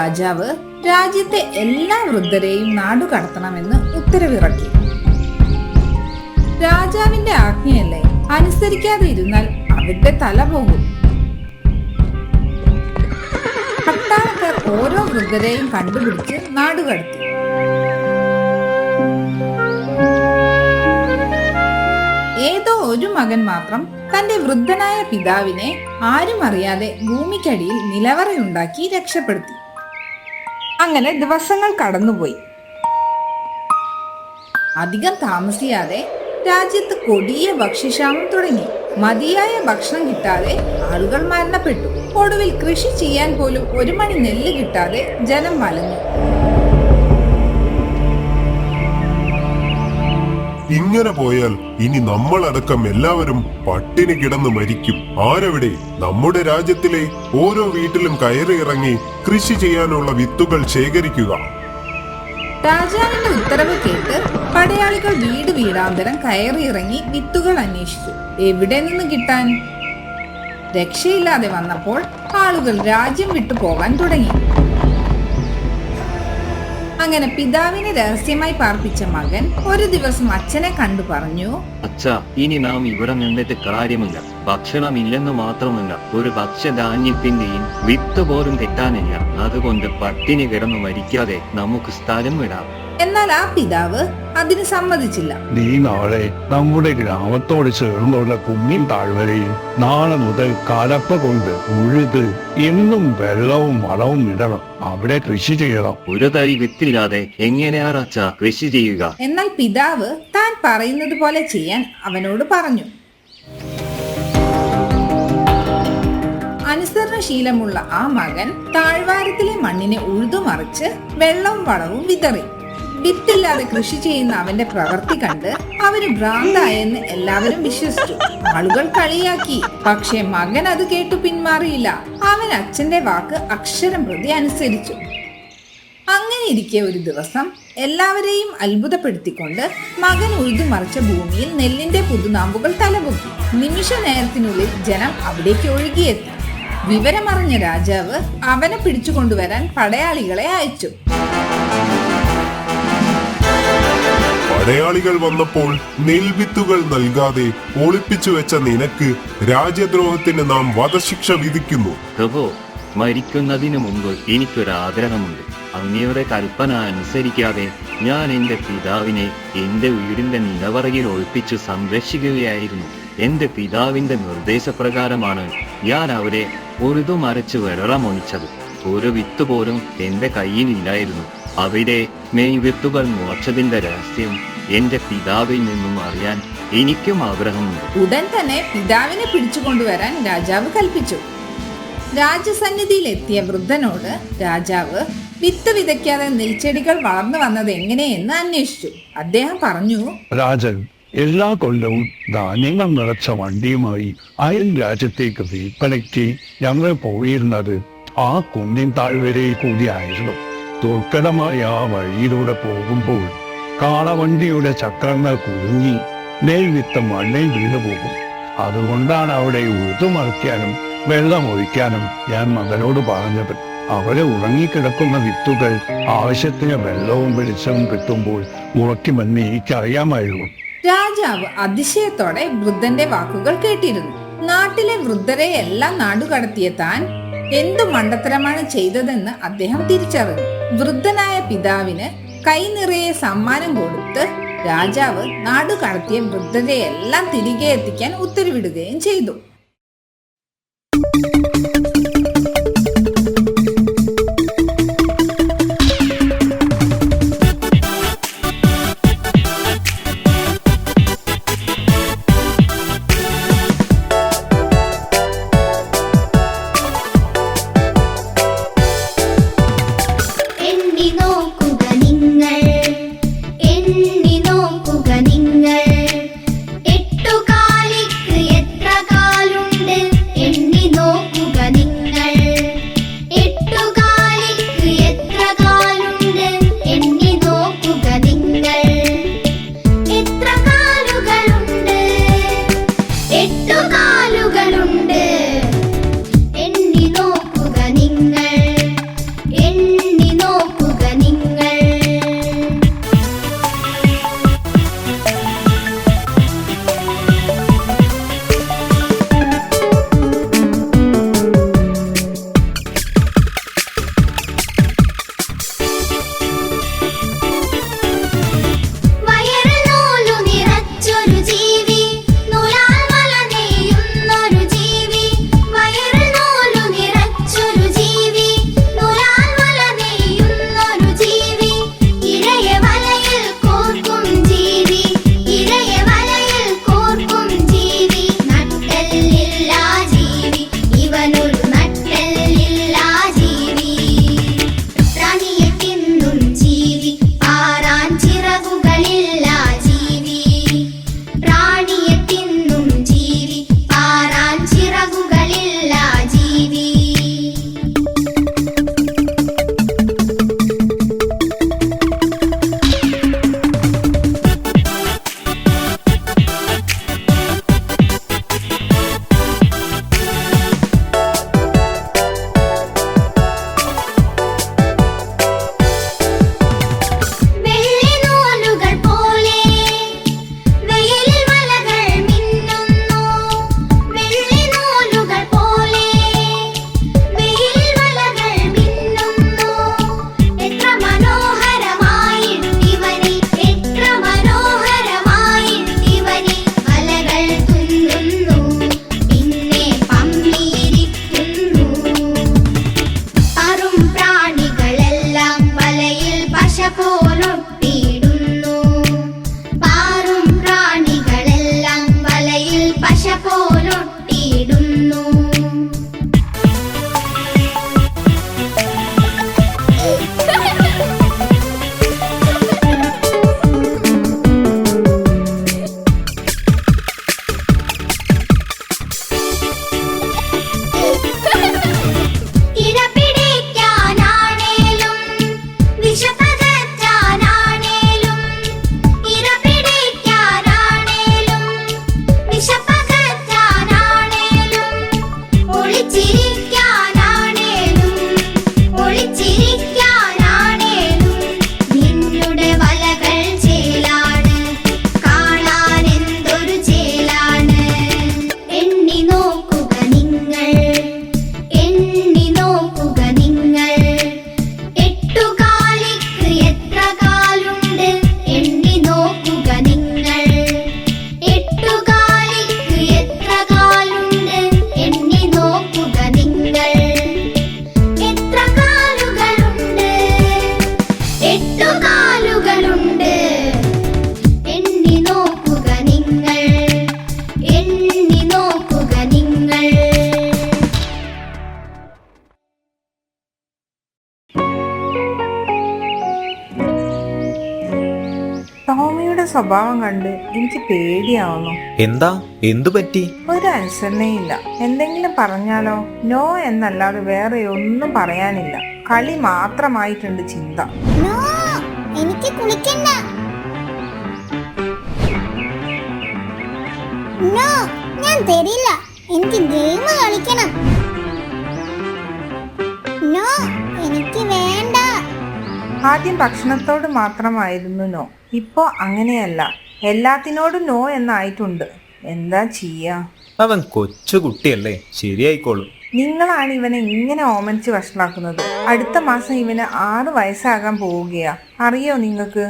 രാജാവ് രാജ്യത്തെ എല്ലാ വൃദ്ധരെയും നാടുകടത്തണമെന്ന് ഉത്തരവിറക്കി. രാജാവിന്റെ ആജ്ഞയല്ലേ, അനുസരിക്കാതെ ഇരുന്നാൽ അവരുടെ തല പോകും. പട്ടാളക്കാർ ഓരോ വൃദ്ധരെയും കണ്ടുപിടിച്ച് നാടുകടത്തി. ഏതോ ഒരു മകൻ മാത്രം തന്റെ വൃദ്ധനായ പിതാവിനെ ആരും അറിയാതെ ഭൂമിക്കടിയിൽ നിലവറയുണ്ടാക്കി രക്ഷപ്പെടുത്തി. അങ്ങനെ ദിവസങ്ങൾ കടന്നുപോയി. അധികം താമസിയാതെ രാജ്യത്ത് കൊടിയ ഭക്ഷ്യക്ഷാമം തുടങ്ങി. മതിയായ ഭക്ഷണം കിട്ടാതെ ആളുകൾ മരണപ്പെട്ടു. ഒടുവിൽ കൃഷി ചെയ്യാൻ പോലും ഒരു മണി നെല്ല് കിട്ടാതെ ജനം വലഞ്ഞു. ഇങ്ങനെ പോയാൽ ഇനി നമ്മളടക്കം എല്ലാവരും പട്ടിണി കിടന്ന് മരിക്കും. ആരെവിടെ? നമ്മുടെ രാജ്യത്തിലെ ഓരോ വീട്ടിലും കയറി ഇറങ്ങി കൃഷി ചെയ്യാനുള്ള വിത്തുകൾ ശേഖരിക്കുക. രാജാവിന്റെ ഉത്തരവ് കേട്ട് പടയാളികൾ വീട് വീടാന്തരം കയറിയിറങ്ങി വിത്തുകൾ അന്വേഷിച്ചു. എവിടെ നിന്ന് കിട്ടാൻ? രക്ഷയില്ലാതെ വന്നപ്പോൾ ആളുകൾ രാജ്യം വിട്ടു പോകാൻ തുടങ്ങി. അങ്ങനെ പിതാവിനെ രഹസ്യമായി പാർപ്പിച്ച മകൻ ഒരു ദിവസം അച്ഛനെ കണ്ടു പറഞ്ഞു, അച്ഛാ, ഇനി നാം ഇവിടെ നിന്നിട്ട് കാര്യമില്ല. ഭക്ഷണമില്ലെന്ന് മാത്രമല്ല, ഒരു ഭക്ഷ്യധാന്യത്തിന്റെയും വിത്ത് പോലും കിട്ടാനില്ല. അതുകൊണ്ട് പട്ടിണി കിടന്നു മരിക്കാതെ നമുക്ക് സ്ഥലം വിടാം. എന്നാൽ ആ പിതാവ് അതിന് സമ്മതിച്ചില്ല. നീ നാളെ നമ്മുടെ ഗ്രാമത്തോട് ചേർന്നുള്ള കുന്നിൻ താഴ്വരയിൽ നാളെ മുതൽ കലപ്പ കൊണ്ട് ഉഴുത് എന്നും വെള്ളവും വളവും ഇടണം. അവിടെ കൃഷി ചെയ്യണം. ഒരു തരി വിത്തില്ലാതെ എങ്ങനെയാണ് അച്ഛാ കൃഷി ചെയ്യുക? എന്നാൽ പിതാവ് താൻ പറയുന്നത് പോലെ ചെയ്യാൻ അവനോട് പറഞ്ഞു. അനുസരണശീലമുള്ള ആ മകൻ താഴ്വാരത്തിലെ മണ്ണിനെ ഉഴുതുമറിച്ച് വെള്ളവും വളവും വിതറി. വിത്തില്ലാതെ കൃഷി ചെയ്യുന്ന അവന്റെ പ്രവൃത്തി കണ്ട് അവന് ഭ്രാന്തായെന്ന് എല്ലാവരും വിശ്വസിച്ചു. ആളുകൾ കളിയാക്കി. പക്ഷെ മകൻ അത് കേട്ടു പിന്മാറിയില്ല. അവൻ അച്ഛന്റെ വാക്ക് അക്ഷരം പ്രതി അനുസരിച്ചു. അങ്ങനെ ഇരിക്കെ ഒരു ദിവസം എല്ലാവരെയും അത്ഭുതപ്പെടുത്തിക്കൊണ്ട് മകൻ ഉഴുതുമറിച്ച ഭൂമിയിൽ നെല്ലിന്റെ പുതുനാമ്പുകൾ തലപൊക്കി. നിമിഷ നേരത്തിനുള്ളിൽ ജനം അവിടേക്ക് ഒഴുകിയെത്തി. വിവരമറിഞ്ഞ രാജാവ് അവനെ പിടിച്ചുകൊണ്ടുവരാൻ പടയാളികളെ അയച്ചു. പടയാളികൾ വന്നപ്പോൾ നെൽവിത്തുകൾ നൽകാതെ ഒളിപ്പിച്ചു വെച്ച നിനക്ക് രാജ്യദ്രോഹത്തിന് നാം വധശിക്ഷ വിധിക്കുന്നു. പ്രഭു, മരിക്കുന്നതിന് മുമ്പ് എനിക്കൊരു ആഗ്രഹമുണ്ട്. അങ്ങയുടെ കൽപ്പന അനുസരിക്കാതെ ഞാൻ എന്റെ പിതാവിനെ എന്റെ വീടിന്റെ നിലവറയിൽ ഒളിപ്പിച്ചു സംരക്ഷിക്കുകയായിരുന്നു. എന്റെ പിതാവിന്റെ നിർദ്ദേശപ്രകാരമാണ് ഞാൻ അവരെ ഉഴുതുമറിച്ച് വെള്ളമൊഴിച്ചത്. ഒരു വിത്ത് പോലും എന്റെ കയ്യിലില്ലായിരുന്നു. അവിടെ വിത്തുകൾ മുളച്ചതിന്റെ രഹസ്യം എന്റെ പിതാവിൽ നിന്നും അറിയാൻ എനിക്കും ആഗ്രഹമുണ്ട്. ഉടൻ തന്നെ പിതാവിനെ പിടിച്ചുകൊണ്ടുവരാൻ രാജാവ് കൽപ്പിച്ചു. രാജസന്നിധിയിൽ എത്തിയ വൃദ്ധനോട് രാജാവ് വിത്ത് വിതയ്ക്കാതെ നെൽച്ചെടികൾ വളർന്നു വന്നത് എങ്ങനെയെന്ന് അന്വേഷിച്ചു. അദ്ദേഹം പറഞ്ഞു, രാജൻ, എല്ലാ കൊല്ലവും ധാന്യങ്ങൾ നിറച്ച വണ്ടിയുമായി അയൽ രാജ്യത്തേക്ക് വിൽപ്പനയ്ക്ക് ഞങ്ങൾ പോയിരുന്നത് ആ കുന്നിൻ താഴ്വരയിൽ കൂടിയായിരുന്നു. ദുർഘടമായ ആ വഴിയിലൂടെ പോകുമ്പോൾ കാളവണ്ടിയുടെ ചക്രങ്ങൾ കുടുങ്ങി നെൽവിത്ത് മണ്ണിൽ വീണുപോകും. അതുകൊണ്ടാണ് അവിടെ ഉഴുതുമറിക്കാനും വെള്ളം ഒഴിക്കാനും ഞാൻ മകനോട് പറഞ്ഞത്. അവിടെ ഉറങ്ങിക്കിടക്കുന്ന വിത്തുകൾ ആവശ്യത്തിന് വെള്ളവും വെളിച്ചവും കിട്ടുമ്പോൾ മുളയ്ക്കുമെന്ന് എനിക്കറിയാമായിരുന്നു. രാജാവ് അതിശയത്തോടെ വൃദ്ധന്റെ വാക്കുകൾ കേട്ടിരുന്നു. നാട്ടിലെ വൃദ്ധരെ എല്ലാം നാടുകടത്തിയ താൻ എന്തു മണ്ടത്തരമാണ് ചെയ്തതെന്ന് അദ്ദേഹം തിരിച്ചറിഞ്ഞു. വൃദ്ധനായ പിതാവിന് കൈ നിറയെ സമ്മാനം കൊടുത്ത് രാജാവ് നാടുകടത്തിയ വൃദ്ധരെ എല്ലാം തിരികെ എത്തിക്കാൻ ഉത്തരവിടുകയും ചെയ്തു. എട്ടുകാലിക്ക് എത്ര കാലം സ്വഭാവം കണ്ട് എനിക്ക് പേടിയാവുന്നു. എന്താ? എന്തു പറ്റി? ഒരു അനുസരണയില്ല. എന്തെങ്കിലും പറഞ്ഞാലോ നോ എന്നല്ലാതെ വേറെ ഒന്നും പറയാനില്ല. കളി മാത്രമായിട്ടുണ്ട് ചിന്ത. നോ, എനിക്ക് കുളിക്കണ്ട. നോ, ഞാൻ തരില്ല. എനിക്ക് ഗെയിം കളിക്കണം. നോ, എനിക്ക് വേണ്ട. ആദ്യം ഭക്ഷണത്തോട് മാത്രമായിരുന്നു നോ. ഇപ്പോ അങ്ങനെയല്ല, എല്ലാത്തിനോടും നോ എന്നായിട്ടുണ്ട്. എന്താ ചെയ്യാ? അവൻ കൊച്ചുകുട്ടിയല്ലേ, ശരിയായിക്കോളും. നിങ്ങളാണ് ഇവനെ ഇങ്ങനെ ഓമനിച്ച് വഷളാക്കുന്നത്. അടുത്ത മാസം ഇവന് 6 വയസ്സാകാൻ പോവുകയാ. അറിയോ നിങ്ങൾക്ക്?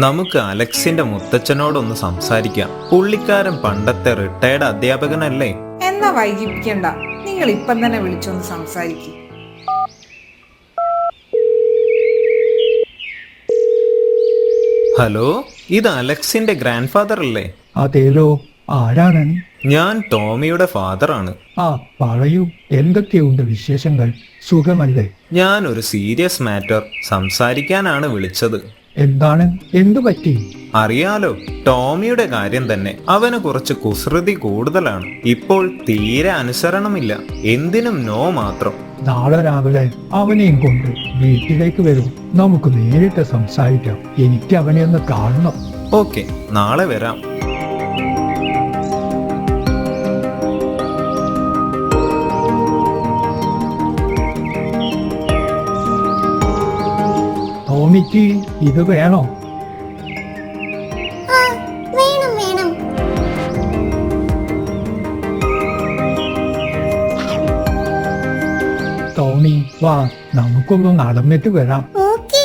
നമുക്ക് അലക്സിന്റെ മുത്തച്ഛനോടൊന്ന് സംസാരിക്കാം. പുള്ളിക്കാരൻ പണ്ടത്തെ റിട്ടയർഡ് അധ്യാപകനല്ലേ? എന്നാ വൈകിപ്പിക്കണ്ട, നിങ്ങൾ ഇപ്പം തന്നെ വിളിച്ചൊന്ന് സംസാരിക്കും. ഹലോ, ഇത് അലക്സിന്റെ ഗ്രാൻഡ് ഫാദർ അല്ലേ? അതേലോ, ആരാണ്? ഞാൻ ടോമിയുടെ ഫാദറാണ്. ആ, പറയൂ, എന്തൊക്കെയുണ്ട് വിശേഷങ്ങൾ? സുഖമല്ലേ? ഞാൻ ഒരു സീരിയസ് മാറ്റർ സംസാരിക്കാനാണ് വിളിച്ചത്. എന്താണ്? എന്തു പറ്റി? അറിയാലോ, ടോമിയുടെ കാര്യം തന്നെ. അവന് കുറച്ച് കുസൃതി കൂടുതലാണ്. ഇപ്പോൾ തീരെ അനുസരണമില്ല. എന്തിനും നോ മാത്രം. നാളെ രാവിലെ അവനെയും കൊണ്ട് വീട്ടിലേക്ക് വരും. നമുക്ക് നേരിട്ട് സംസാരിക്കാം. എനിക്ക് അവനെ ഒന്ന് കാണണം. ഓക്കെ, നാളെ വരാം. ടോമിക്ക് ഇത് വേണോ? ആ, വേണം വേണം. ടോമി, വാ, നമുക്കൊന്ന് നടന്നിട്ട് വരാം. ഓക്കേ.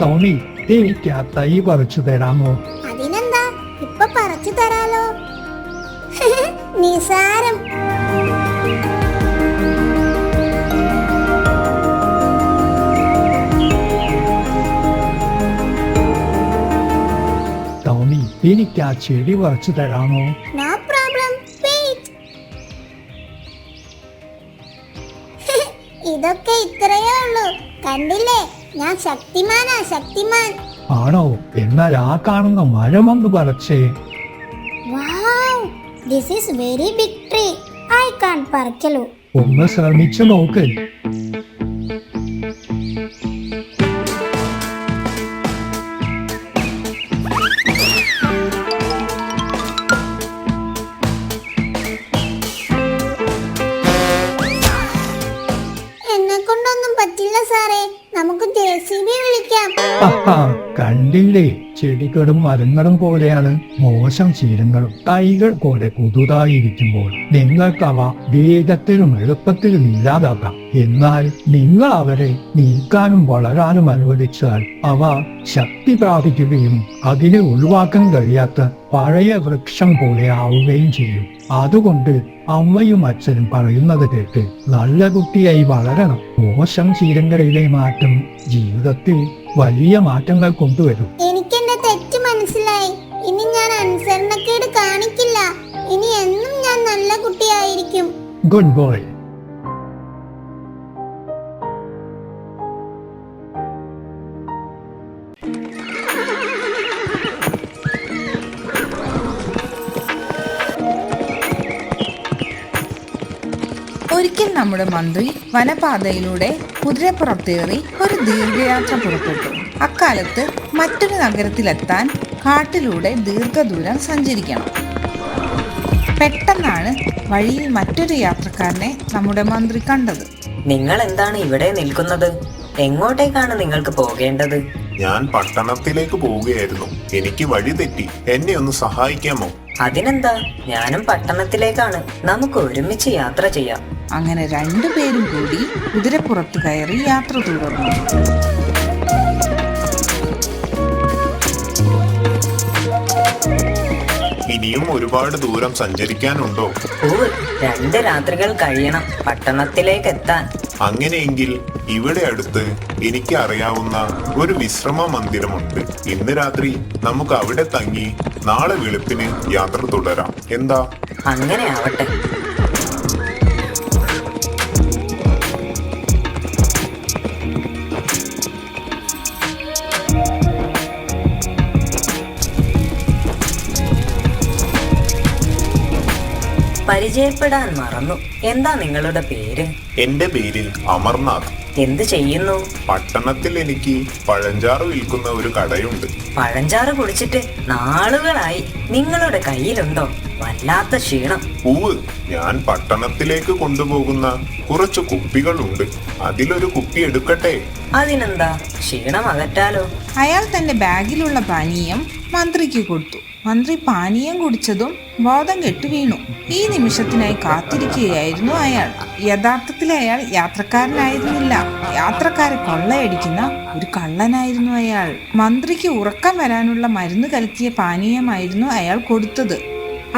ടോമി, എനിക്ക് ആ തൈ പറിച്ചു തരാമോ? അതിനെന്താ, ഇപ്പൊ പറിച്ചു തരാലോ. നിസാരം. ടോമി, എനിക്ക് ആ ചെടി പറിച്ചു തരാമോ? No problem. വെയിറ്റ്. ഇതൊക്കെ ഇത്രയേ ഉള്ളൂ. കണ്ടില്ലേ, ഞാൻ ശക്തിമാനാ, ശക്തിമാൻ. ആണോ? എന്നാൽ ആ കാണുന്ന മരമൊന്ന് പറിച്ചേ. Wow, this is very big tree. I can പറിക്കലു. ഒന്ന് ശ്രമിച്ചു നോക്ക്. എന്നെ കൊണ്ടൊന്നും പറ്റില്ല സാറേ. നമുക്ക് JCB വിളിക്കാം. ആഹാ, കണ്ടില്ലേ, ചെടികളും മരങ്ങളും പോലെയാണ് മോശം ശീലങ്ങളും. തൈകൾ പോലെ പുതുതായിരിക്കുമ്പോൾ നിങ്ങൾക്ക് അവ വേഗത്തിലും എളുപ്പത്തിലും ഇല്ലാതാക്കാം. എന്നാൽ നിങ്ങൾ അവരെ നീക്കാനും വളരാനും അനുവദിച്ചാൽ അവ ശക്തി പ്രാപിക്കുകയും അതിനെ ഒഴിവാക്കാൻ കഴിയാത്ത പഴയ വൃക്ഷം പോലെ ആവുകയും ചെയ്യും. അതുകൊണ്ട് അമ്മയും അച്ഛനും പറയുന്നത് കേട്ട് നല്ല കുട്ടിയായി വളരണം. മോശം ശീലങ്ങളിലെ മാറ്റം ജീവിതത്തിൽ വലിയ മാറ്റങ്ങൾ കൊണ്ടുവരും. എനിക്കെന്റെ തെറ്റ് മനസ്സിലായി. ഇനി ഞാൻ അനുസരണക്കേട് കാണിക്കില്ല. ഇനി എന്നും ഞാൻ നല്ല കുട്ടിയായിരിക്കും. Good boy. ഒരിക്കൽ നമ്മുടെ മന്ത്രി വനപാതയിലൂടെ കുതിരപ്പുറത്തേറി ഒരു ദീർഘയാത്ര പുറപ്പെട്ടു. അക്കാലത്ത് മറ്റൊരു നഗരത്തിലെത്താൻ കാട്ടിലൂടെ ദീർഘദൂരം സഞ്ചരിക്കണം. പെട്ടെന്നാണ് വഴിയിൽ മറ്റൊരു യാത്രക്കാരനെ നമ്മുടെ മന്ത്രി കണ്ടത്. നിങ്ങൾ എന്താണ് ഇവിടെ നിൽക്കുന്നത്? എങ്ങോട്ടേക്കാണ് നിങ്ങൾക്ക് പോകേണ്ടത്? ഞാൻ പട്ടണത്തിലേക്ക് പോവുകയായിരുന്നു. എനിക്ക് വഴി തെറ്റി. എന്നെ ഒന്ന് സഹായിക്കാമോ? അതിനെന്താ, ഞാനും പട്ടണത്തിലേക്കാണ്. നമുക്ക് ഒരുമിച്ച് യാത്ര ചെയ്യാം. അങ്ങനെ രണ്ടുപേരും കൂടി കുതിരപ്പുറത്ത് കയറി യാത്ര തുടർന്നു. ഇനിയും ഒരുപാട് ദൂരം സഞ്ചരിക്കാനുണ്ടോ? 2 രാത്രികൾ കഴിയണം പട്ടണത്തിലേക്ക് എത്താൻ. അങ്ങനെയെങ്കിൽ ഇവിടെ അടുത്ത് എനിക്ക് അറിയാവുന്ന ഒരു വിശ്രമ മന്ദിരമുണ്ട്. ഇന്ന് രാത്രി നമുക്ക് അവിടെ തങ്ങി നാളെ വെളുപ്പിന് യാത്ര തുടരാം. എന്താ? അങ്ങനെ ആവട്ടെ. പരിചയപ്പെടാൻ മറന്നു. എന്താ നിങ്ങളുടെ പേര്? എന്റെ പേര് അമർനാഥ്. എന്ത് ചെയ്യുന്നു? പട്ടണത്തിൽ എനിക്ക് പഴഞ്ചാറ് വിൽക്കുന്ന ഒരു കടയുണ്ട്. പഴഞ്ചാറ് കുടിച്ചിട്ട് നാളുകളായി. നിങ്ങളുടെ കയ്യിലുണ്ടോ വല്ലാത്ത ക്ഷീണം? പൂവ്, ഞാൻ പട്ടണത്തിലേക്ക് കൊണ്ടുപോകുന്ന കുറച്ച് കുപ്പികളുണ്ട്. അതിലൊരു കുപ്പി എടുക്കട്ടെ? അതിനെന്താ, ക്ഷീണം അകറ്റാലോ. അയാൾ തന്റെ ബാഗിലുള്ള പാനീയം മന്ത്രിക്ക് കൊടുത്തു. മന്ത്രി പാനീയം കുടിച്ചതും ബോധം കെട്ടു വീണു. ഈ നിമിഷത്തിനായി കാത്തിരിക്കുകയായിരുന്നു അയാൾ. യഥാർത്ഥത്തിൽ അയാൾ യാത്രക്കാരനായിരുന്നില്ല, യാത്രക്കാരെ കൊള്ളയടിക്കുന്ന ഒരു കള്ളനായിരുന്നു അയാൾ. മന്ത്രിക്ക് ഉറക്കം വരാനുള്ള മരുന്ന് കലക്കിയ പാനീയമായിരുന്നു അയാൾ കൊടുത്തത്.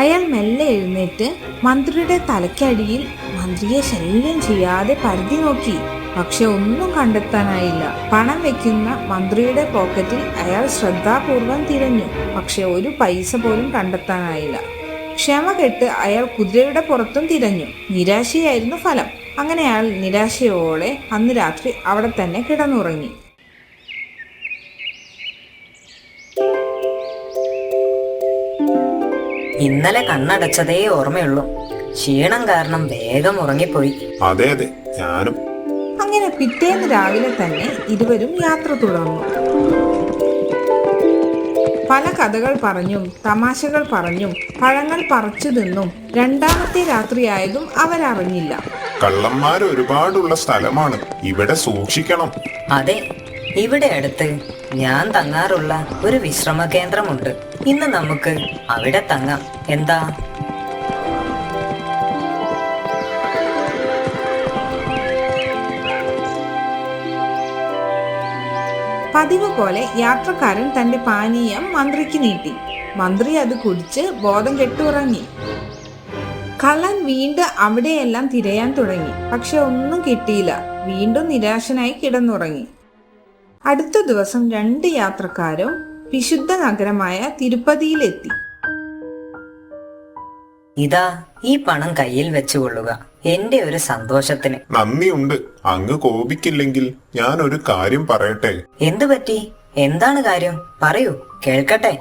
അയാൾ മെല്ലെ എഴുന്നേറ്റ് മന്ത്രിയുടെ തലയ്ക്കടിയിൽ മന്ത്രിയെ ശല്യം ചെയ്യാതെ പരതി നോക്കി. പക്ഷെ ഒന്നും കണ്ടെത്താനായില്ല. പണം വെക്കുന്ന മന്ത്രിയുടെ പോക്കറ്റിൽ അയാൾ ശ്രദ്ധാപൂർവം തിരഞ്ഞു. പക്ഷെ ഒരു പൈസ പോലും കണ്ടെത്താനായില്ല. ക്ഷമ കെട്ട് അയാൾ കുതിരയുടെ പുറത്തും തിരഞ്ഞു. നിരാശയായിരുന്നു ഫലം. അങ്ങനെ അയാൾ നിരാശയോടെ അന്ന് രാത്രി അവിടെ തന്നെ കിടന്നുറങ്ങി. ഇന്നലെ കണ്ണടച്ചതേ ഓർമ്മയുള്ളൂ. ക്ഷീണം കാരണം വേഗം ഉറങ്ങിപ്പോയി. അതെ അതെ, ഞാനും. അങ്ങനെ പിറ്റേന്ന് രാവിലെ തന്നെ ഇരുവരും യാത്ര തുടർന്നു. പല കഥകൾ പറഞ്ഞും തമാശകൾ പറഞ്ഞും പഴങ്ങൾ പറിച്ചു തിന്നും രണ്ടാമത്തെ രാത്രിയായതും അവരറിഞ്ഞില്ല. കള്ളന്മാർ ഒരുപാടുള്ള സ്ഥലമാണ്, ഇവിടെ സൂക്ഷിക്കണം. അതെ, ഇവിടെ അടുത്ത് ഞാൻ തങ്ങാറുള്ള ഒരു വിശ്രമ കേന്ദ്രമുണ്ട്. ഇന്ന് നമുക്ക് അവിടെ തങ്ങാം. എന്താ? പതിവ് പോലെ യാത്രക്കാരൻ തന്റെ പാനീയം മന്ത്രിക്ക് നീട്ടി. മന്ത്രി അത് കുടിച്ച് ബോധം കെട്ടുറങ്ങി. കള്ളൻ വീണ്ടും അവിടെയെല്ലാം തിരയാൻ തുടങ്ങി. പക്ഷെ ഒന്നും കിട്ടിയില്ല. വീണ്ടും നിരാശനായി കിടന്നുറങ്ങി. അടുത്ത ദിവസം 2 യാത്രക്കാരും വിശുദ്ധ നഗരമായ തിരുപ്പതിയിലെത്തി. ഇതാ, ഈ പണം കയ്യിൽ വെച്ചുകൊള്ളുക, എന്റെ ഒരു സന്തോഷത്തിന്. നന്ദിയുണ്ട്. അങ്ങ് കോപിക്കില്ലെങ്കിൽ ഞാൻ ഒരു കാര്യം പറയട്ടെ? എന്തു പറ്റി? എന്താണ് കാര്യം? പറയൂ, കേൾക്കട്ടെ.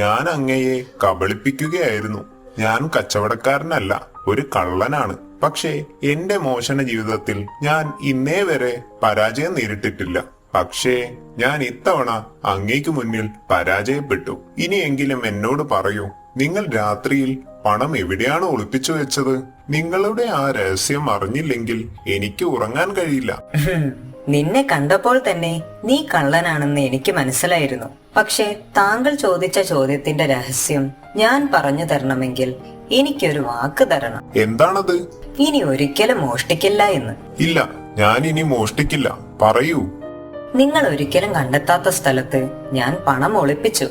ഞാൻ അങ്ങയെ കബളിപ്പിക്കുകയായിരുന്നു. ഞാൻ കച്ചവടക്കാരനല്ല, ഒരു കള്ളനാണ്. പക്ഷേ എന്റെ മോശന ജീവിതത്തിൽ ഞാൻ ഇന്നേ വരെ പരാജയം നേരിട്ടിട്ടില്ല. പക്ഷേ ഞാൻ ഇത്തവണ അങ്ങേക്ക് മുന്നിൽ പരാജയപ്പെട്ടു. ഇനിയെങ്കിലും എന്നോട് പറയൂ, നിങ്ങൾ രാത്രിയിൽ പണം എവിടെയാണ് ഒളിപ്പിച്ചു വെച്ചത്? നിങ്ങളുടെ ആ രഹസ്യം അറിഞ്ഞില്ലെങ്കിൽ എനിക്ക് ഉറങ്ങാൻ കഴിയില്ല. നിന്നെ കണ്ടപ്പോൾ തന്നെ നീ കള്ളനാണെന്ന് എനിക്ക് മനസ്സിലായിരുന്നു. പക്ഷേ താങ്കൾ ചോദിച്ച ചോദ്യത്തിന്റെ രഹസ്യം ഞാൻ പറഞ്ഞു തരണമെങ്കിൽ എനിക്കൊരു വാക്ക് തരണം. എന്താണത്? ഇനി ഒരിക്കലും മോഷ്ടിക്കില്ല എന്ന്. ഇല്ല, ഞാൻ ഇനി മോഷ്ടിക്കില്ല. പറയൂ. നിങ്ങൾ ഒരിക്കലും കണ്ടെത്താത്ത സ്ഥലത്ത് ഞാൻ പണം ഒളിപ്പിച്ചു.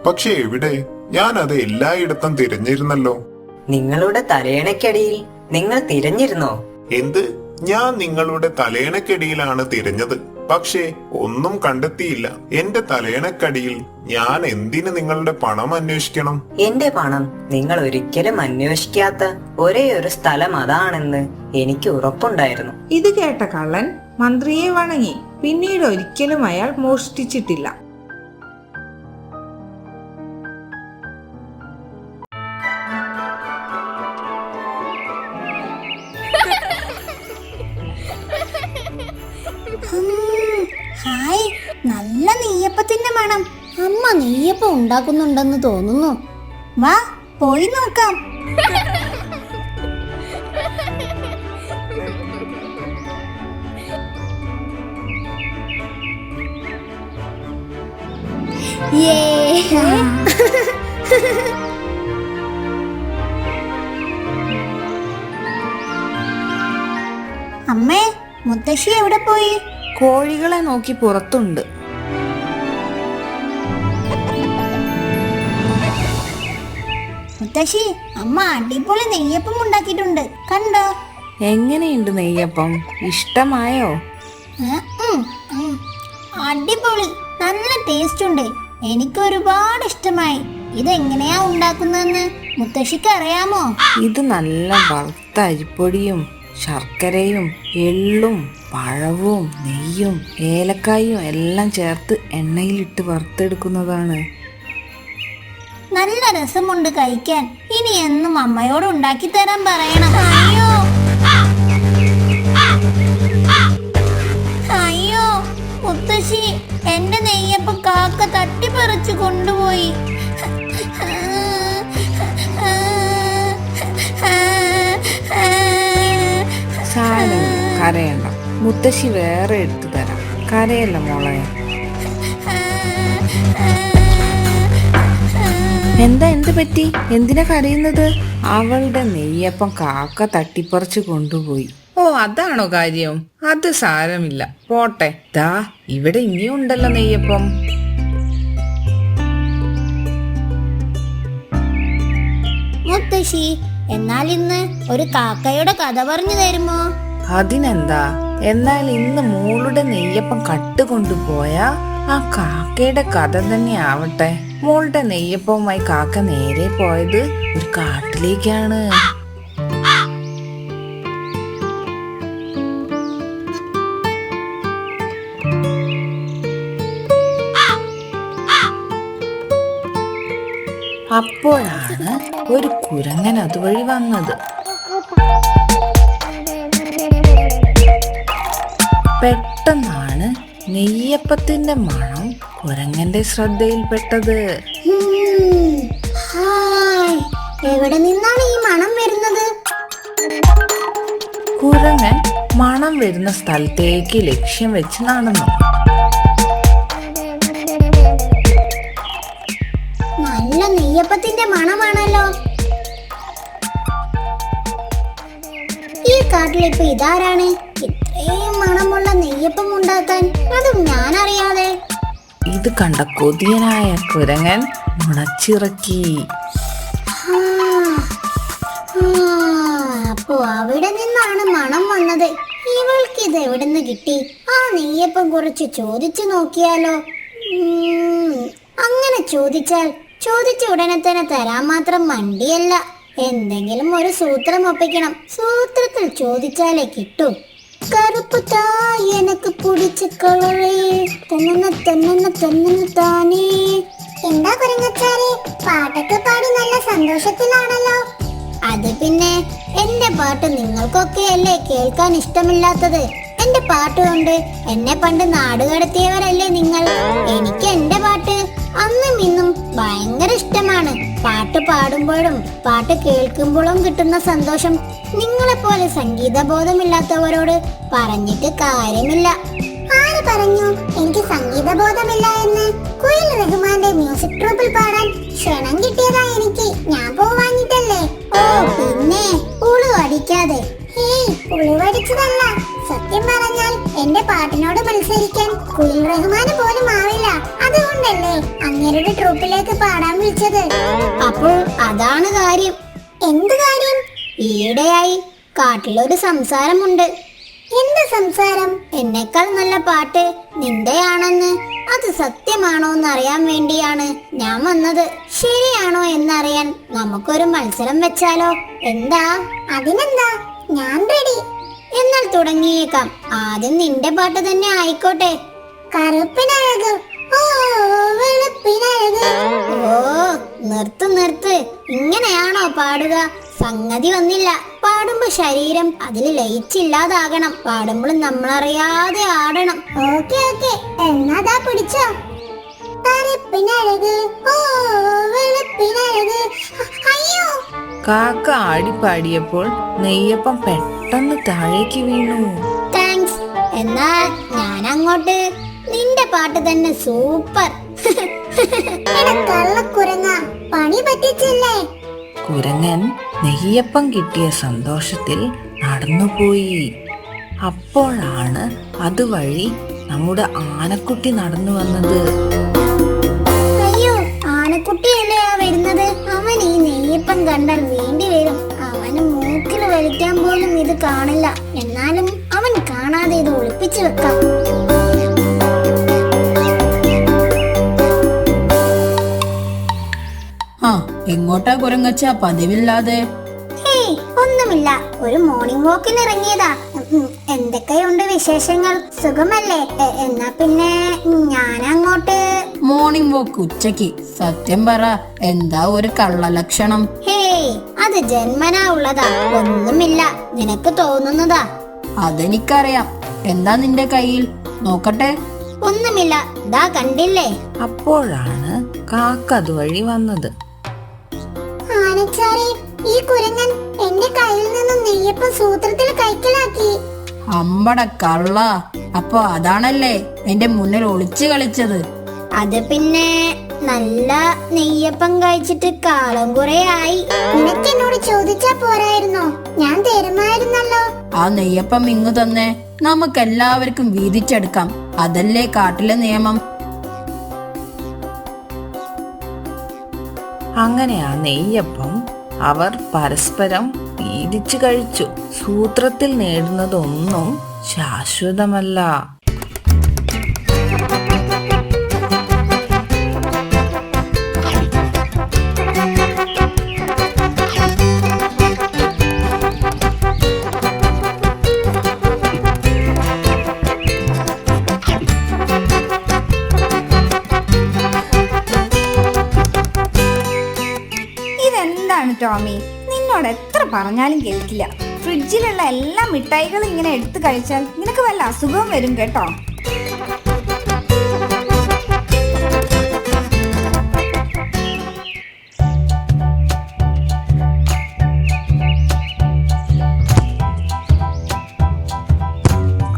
പക്ഷെ എവിടെ? ഞാൻ അത് എല്ലായിടത്തും തിരഞ്ഞിരുന്നല്ലോ. നിങ്ങളുടെ തലയണയ്ക്കടിയിൽ നിങ്ങൾ തിരഞ്ഞിരുന്നോ? എന്ത്? ഞാൻ നിങ്ങളുടെ തലയണക്കടിയിലാണ് തിരഞ്ഞത്, പക്ഷേ ഒന്നും കണ്ടെത്തിയില്ല. എന്റെ തലയണക്കടിയിൽ ഞാൻ എന്തിന് നിങ്ങളുടെ പണം അന്വേഷിക്കണം? എന്റെ പണം നിങ്ങൾ ഒരിക്കലും അന്വേഷിക്കാത്ത ഒരേ ഒരു സ്ഥലം അതാണെന്ന് എനിക്ക് ഉറപ്പുണ്ടായിരുന്നു. ഇത് കേട്ട കള്ളൻ മന്ത്രിയെ വണങ്ങി. പിന്നീട് ഒരിക്കലും അയാൾ മോഷ്ടിച്ചിട്ടില്ല. ഹായ്, നല്ല നെയ്യപ്പത്തിന്റെ മണം. അമ്മ നെയ്യപ്പം ഉണ്ടാക്കുന്നുണ്ടെന്ന് തോന്നുന്നു. വാ, പോയി നോക്കാം. അമ്മേ, മുത്തശ്ശി എവിടെ പോയി? കോഴികളെ നോക്കി പുറത്തുണ്ട്. മുത്തശ്ശി, അമ്മ അടിപൊളി നെയ്യപ്പം ഉണ്ടാക്കിയിട്ടുണ്ട്, കണ്ടോ? എങ്ങനെയുണ്ട് നെയ്യപ്പം? ഇഷ്ടമായോ? അടിപൊളി, നല്ല ടേസ്റ്റ് ഉണ്ട്. എനിക്ക് ഒരുപാട് ഇഷ്ടമായി. ഇതെങ്ങനെയാ ഉണ്ടാക്കുന്നതെന്ന് മുത്തശ്ശിക്ക് അറിയാമോ? ഇത് നല്ല വറുത്ത അരിപ്പൊടിയും ശർക്കരയും എള്ളും പഴവും നെയ്യും ഏലക്കായും എല്ലാം ചേർത്ത് എണ്ണയിലിട്ട് വറുത്തെടുക്കുന്നതാണ്. നല്ല രസമുണ്ട് കഴിക്കാൻ. ഇനി എന്നും അമ്മയോട് ഉണ്ടാക്കി തരാൻ പറയണം. അയ്യോ അയ്യോ മുത്തശ്ശി, എന്റെ നെയ്യപ്പം കാക്ക തട്ടിപ്പറിച്ചു കൊണ്ടുപോയി. സാരമില്ല, കരയണ്ട. മുത്തശ്ശി വേറെ എടുത്തു തരാം. കരയല്ല മോളെ. എന്ത് പറ്റി? എന്തിനാ കരയുന്നത്? അവളുടെ നെയ്യപ്പം കാക്ക തട്ടിപ്പറിച്ചു കൊണ്ടുപോയി. ഓ, അതാണോ കാര്യം? അത് സാരമില്ല, പോട്ടെ. ദാ ഇവിടെ ഇനിയും ഉണ്ടല്ലോ നെയ്യപ്പം. മുത്തശ്ശി, എന്നാൽ ഇന്ന് ഒരു കാക്കയുടെ കഥ പറഞ്ഞു തരുമോ? അതിനെന്താ? എന്നാൽ ഇന്ന് മോളുടെ നെയ്യപ്പം കട്ടുകൊണ്ടുപോയ ആ കാക്കയുടെ കഥ തന്നെ ആവട്ടെ. മോളുടെ നെയ്യപ്പവുമായി കാക്ക നേരെ പോയത് ഒരു കാട്ടിലേക്കാണ്. അപ്പോഴാണ് ഒരു കുരങ്ങൻ അതുവഴി വന്നത്. പെട്ടെന്നാണ് നെയ്യപ്പത്തിന്റെ മണം കുരങ്ങന്റെ ശ്രദ്ധയിൽപ്പെട്ടത്. ഹായ്, എവിടെ നിന്നാണ് ഈ മണം വരുന്നത്? കുരങ്ങൻ മണം വരുന്ന സ്ഥലത്തേക്ക് ലക്ഷ്യം വെച്ച് നടന്നു. നല്ല നെയ്യപ്പത്തിന്റെ മണമാണല്ലോ. ഈ കാട്ടിലിപ്പോ ഇതാരാണ് ഇത്രയും മണമുള്ള നെയ്യപ്പം ഉണ്ടാക്കാൻ? അതും ഞാൻ അറിയാതെ. ഇത് കണ്ട കൊതിയനായ കുരങ്ങൻ മുളച്ചിറക്കി. അപ്പോ അവിടെ നിന്നാണ് മണം വന്നത്. ഇവൾക്ക് ഇത് എവിടുന്ന് കിട്ടി? ആ നെയ്യപ്പം കുറച്ച് ചോദിച്ചു നോക്കിയാലോ? അങ്ങനെ ചോദിച്ച ഉടനെ തന്നെ തരാൻ മാത്രം മണ്ടിയല്ല. എന്തെങ്കിലും ഒരു സൂത്രം ഒപ്പിക്കണം. സൂത്രത്തിൽ ചോദിച്ചാലേ കിട്ടൂ. കറുപ്പ് തായ് എനക്ക് പിടിച്ച കളറേ തന്നെ താനേ. എന്താ കുരങ്ങച്ചാരെ, പാട്ടൊക്കെ പാടി നല്ല സന്തോഷത്തിലാണല്ലോ. അത് പിന്നെ എന്റെ പാട്ട് നിങ്ങൾക്കൊക്കെ അല്ലേ കേൾക്കാൻ ഇഷ്ടമില്ലാത്തത്? എന്റെ പാട്ട് കൊണ്ട് എന്നെ പണ്ട് നാട് കടത്തിയവരല്ലേ നിങ്ങൾ. എനിക്ക് എന്റെ പാട്ട് അന്നും ഇന്നും ഭയങ്കര ഇഷ്ടമാണ്. പാട്ട് പാടുമ്പോഴും പാട്ട് കേൾക്കുമ്പോഴും കിട്ടുന്ന സന്തോഷം നിങ്ങളെപ്പോലെ സംഗീത ബോധമില്ലാത്തവരോട് പറഞ്ഞിട്ട് കാര്യമില്ല. ആര് പറഞ്ഞു എനിക്ക് സംഗീത ബോധമില്ല എന്ന്? കുയിൽ റഹ്മാന്റെ മ്യൂസിക് ട്രൂപ്പിൽ പാടാൻ ക്ഷണം കിട്ടിയതാ എനിക്ക്. ഞാൻ പോവാഞ്ഞിട്ടല്ലേ? ഓ പിന്നെ ഉളുവടിക്കാതെ. ഹേയ്, ഉളുവടിച്ചതല്ല. സത്യം പറഞ്ഞാൽ എന്റെ പാട്ടിനോട് മത്സരിക്കാൻ കുയിൽ റഹ്മാന് പോലും ആവില്ല. അതുകൊണ്ടല്ലേ അങ്ങേരുടെ ട്രൂപ്പിലേക്ക് പാടാൻ വിളിച്ചത്. അപ്പോൾ അതാണ് കാര്യം. എന്ത് കാര്യം? ഈയിടെയായി കാട്ടിലൊരു സംസാരമുണ്ട്. എന്ത് സംസാരം? എന്നേക്കാൾ നല്ല പാട്ട് നിന്റെയാണെന്ന്. അത് സത്യമാണോ എന്നറിയാൻ വേണ്ടിയാണ് ഞാൻ വന്നത്. ശരിയാണോ എന്നറിയാൻ നമുക്കൊരു മത്സരം വെച്ചാലോ? എന്താ? അതിനെന്താ, ഞാൻ റെഡി. എന്നാൽ തുടങ്ങിയേക്കാം. ആദ്യം നിന്റെ പാട്ട് തന്നെ ആയിക്കോട്ടെ. കറുപ്പിനഴക്, ഓ വെളുപ്പിനഴക്. ഓ നിർത്ത്. ഇങ്ങനെയാണോ പാടുക? സംഗതി വന്നില്ല. പാടുമ്പോ ശരീരം അതിൽ ലയിച്ചില്ലാതാകണം. പാടുമ്പോൾ നമ്മളറിയാതെ ആടണം. ഓക്കെ, എന്നാ പിടിച്ചോ. കറുപ്പിനഴക്, ഓ വെളുപ്പിനഴക്. അയ്യോ! കാക്ക ആടിപ്പാടിയപ്പോൾ നെയ്യപ്പം പെട്ടെന്ന് താഴേക്ക് വീണു. താങ്ക്സ്. എന്നാ ഞാൻ അങ്ങോട്ട്. നിന്റെ പാട്ട് തന്നെ സൂപ്പർ. കള്ളക്കുരങ്ങ, പണി പറ്റിച്ചില്ലേ? കുരങ്ങൻ നെയ്യപ്പം കിട്ടിയ സന്തോഷത്തിൽ നടന്നുപോയി. അപ്പോഴാണ് അതുവഴി നമ്മുടെ ആനക്കുട്ടി നടന്നു വന്നത്. അയ്യോ, ആനക്കുട്ടിയല്ലേ ആ വരുന്നത്? അവൻ ഈ നെയ്യപ്പം കണ്ടാൽ വേണ്ടി വരും. അവന് മൂക്കിൽ വലിക്കാൻ പോലും ഇത് കാണില്ല. എന്നാലും അവൻ കാണാതെ ഇത് ഒളിപ്പിച്ചു വെക്കാം. എങ്ങോട്ടാ കുരങ്ങച്ച പതിവില്ലാതെ? ഒന്നുമില്ല, ഒരു മോർണിംഗ് വാക്കിന് ഇറങ്ങിയതാ. എന്തൊക്കെയുണ്ട് വിശേഷങ്ങൾ? സുഖമല്ലേ? എന്നാ പിന്നെ ഞാൻ അങ്ങോട്ട്. മോർണിംഗ് വാക്ക് ഉച്ചക്ക്. സത്യം പറ, എന്താ ഒരു കള്ളലക്ഷണം? ഹേയ്, അത് ജന്മനാ ഉള്ളതാ, ഒന്നുമില്ല. നിനക്ക് തോന്നുന്നതാ. അതെനിക്കറിയാം. എന്താ നിന്റെ കയ്യിൽ? നോക്കട്ടെ. ഒന്നുമില്ല, ദാ കണ്ടില്ലേ? അപ്പോഴാണ് കാക്ക അതുവഴി വന്നത്. ആനച്ചാരെ, ഈ കുരങ്ങൻ എന്റെ കയ്യിൽ നിന്നും നെയ്യപ്പം സൂത്രത്തിൽ കൈക്കലാക്കി. അമ്പട കള്ള. അപ്പൊ അതാണല്ലേ എന്റെ മുന്നിൽ ഒളിച്ചു കളിച്ചത്? അത് പിന്നെ നല്ല നെയ്യപ്പം കഴിച്ചിട്ട് കാലം കുറെ ആയി. നിനക്ക് എന്നോട് ചോദിച്ചാ പോരായിരുന്നോ? ഞാൻ തരുമായിരുന്നല്ലോ. ആ നെയ്യപ്പം ഇങ്ങു തന്നെ, നമുക്കെല്ലാവർക്കും വീതിച്ചെടുക്കാം. അതല്ലേ കാട്ടിലെ നിയമം. അങ്ങനെ ആ നെയ്യപ്പം അവർ പരസ്പരം വീതിച്ചു കഴിച്ചു. സൂത്രത്തിൽ നേടുന്നതൊന്നും ശാശ്വതമല്ല. ഇതെന്താണ് ടോമി? നിന്നോട് എത്ര പറഞ്ഞാലും കേൾക്കില്ല. ഫ്രിഡ്ജിലുള്ള എല്ലാ മിഠായികളും ഇങ്ങനെ എടുത്തു കഴിച്ചാൽ നിനക്ക് വല്ല അസുഖവും വരും കേട്ടോ.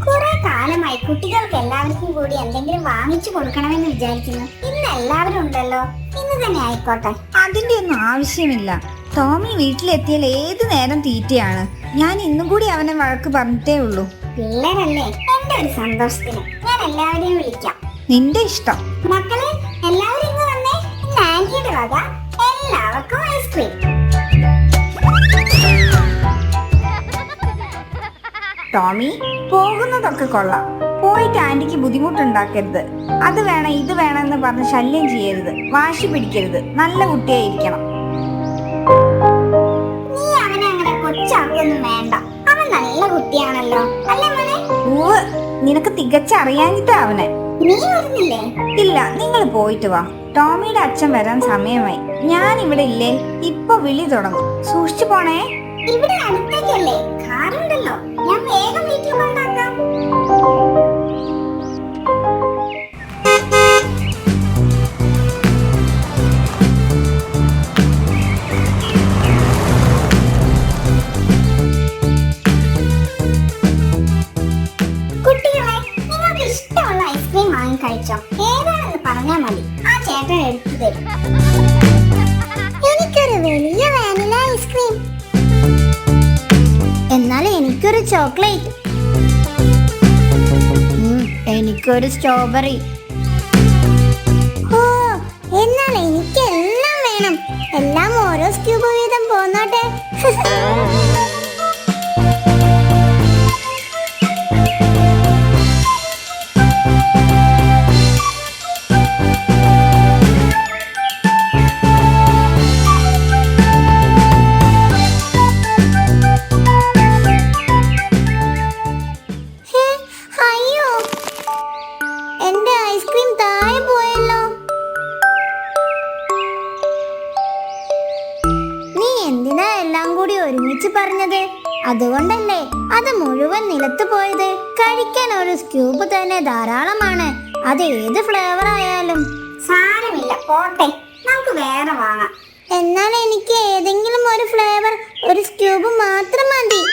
കുറെ കാലമായി കുട്ടികൾക്ക് എല്ലാവർക്കും കൂടി എന്തെങ്കിലും വാങ്ങിച്ചു കൊടുക്കണമെന്ന് വിചാരിക്കുന്നു. ഇന്ന് എല്ലാവരും ഉണ്ടല്ലോ, ഇന്ന് തന്നെ ആയിക്കോട്ടെ. അതിന്റെ ഒന്നും ആവശ്യമില്ല. ടോമി വീട്ടിലെത്തിയാൽ ഏത് നേരം തീറ്റയാണ്. ഞാൻ ഇന്നും കൂടി അവനെ വഴക്ക് പറഞ്ഞിട്ടേ ഉള്ളൂ. പിള്ളേരല്ലേ, എന്റെ ഒരു സന്തോഷത്തിന് ഞാൻ എല്ലാവരെയും വിളിക്കാം. നിന്റെ ഇഷ്ടം. മക്കളെ, എല്ലാവരും ഇന്ന് വന്നേ. ഇന്ന് ആന്റിയുടെ വക എല്ലാവർക്കും ഐസ്ക്രീം. ടോമി, പോകുന്നതൊക്കെ കൊള്ളാം. പോയിട്ട് ആന്റിക്ക് ബുദ്ധിമുട്ടുണ്ടാക്കരുത്. അത് വേണം ഇത് വേണം എന്ന് പറഞ്ഞ് ശല്യം ചെയ്യരുത്. വാശി പിടിക്കരുത്. നല്ല കുട്ടിയായിരിക്കണം. നീ അവനെ അങ്ങനെ കൊച്ചാക്കൊന്നും വേണ്ട. അവൻ നല്ല കുട്ടിയാണല്ലോ, അല്ലേ മോനെ? ഊവ്, നിനക്ക് തികച്ചറിയാഞ്ഞിട്ടാ അവനെ. നീ വരുന്നില്ലേ? ഇല്ല, നിങ്ങൾ പോയിട്ട് വാ. ടോമിയുടെ അച്ഛൻ വരാൻ സമയമായി. ഞാൻ ഇവിടെ ഇല്ലേ, ഇപ്പൊ വിളി തുടങ്ങും. സൂക്ഷിച്ചു പോണേ. ഇവിടെ അടുത്തേക്കല്ലേ, കാറുണ്ടല്ലോ. ഞാൻ വേഗം വീട്ടിൽ കൊണ്ടാക്കാം. കുട്ടികളെ, നിങ്ങൾക്ക് ഇഷ്ടമുള്ള ഐസ്ക്രീം വാങ്ങി കഴിച്ചോ? ഏതാണെന്ന് പറഞ്ഞാൽ മതി, ആ ചേട്ടൻ എടുത്തു തരും. എനിക്കൊരു വലിയ വാനില ഐസ്ക്രീം. എന്നാൽ എനിക്കൊരു ചോക്ലേറ്റ്. എനിക്കൊരു സ്ട്രോബെറി. ഓ, എന്നാൽ എനിക്ക് എല്ലാം വേണം. എല്ലാം ഓരോ സ്ക്യൂബ് വീതം പോന്നോട്ടെ. അയ്യോ, എന്റെ ഐസ്ക്രീം താഴെ പോയല്ലോ. നീ എന്തിനാ എല്ലാം കൂടി ഒരുമിച്ച് പറഞ്ഞത്? അതുകൊണ്ടല്ലേ അത് മുഴുവൻ നിലത്ത് പോയത്. കഴിക്കാൻ ഒരു സ്ക്യൂബ് തന്നെ ധാരാളമാണ്. അത് ഏത് ഫ്ലേവർ ആയാലും സാരമില്ല, പോട്ടെ, നമുക്ക് വേറെ വാങ്ങാം. എന്നാൽ എനിക്ക് ഏതെങ്കിലും ഒരു ഫ്ലേവർ, ഒരു സ്ക്യൂബ് മാത്രം മതി.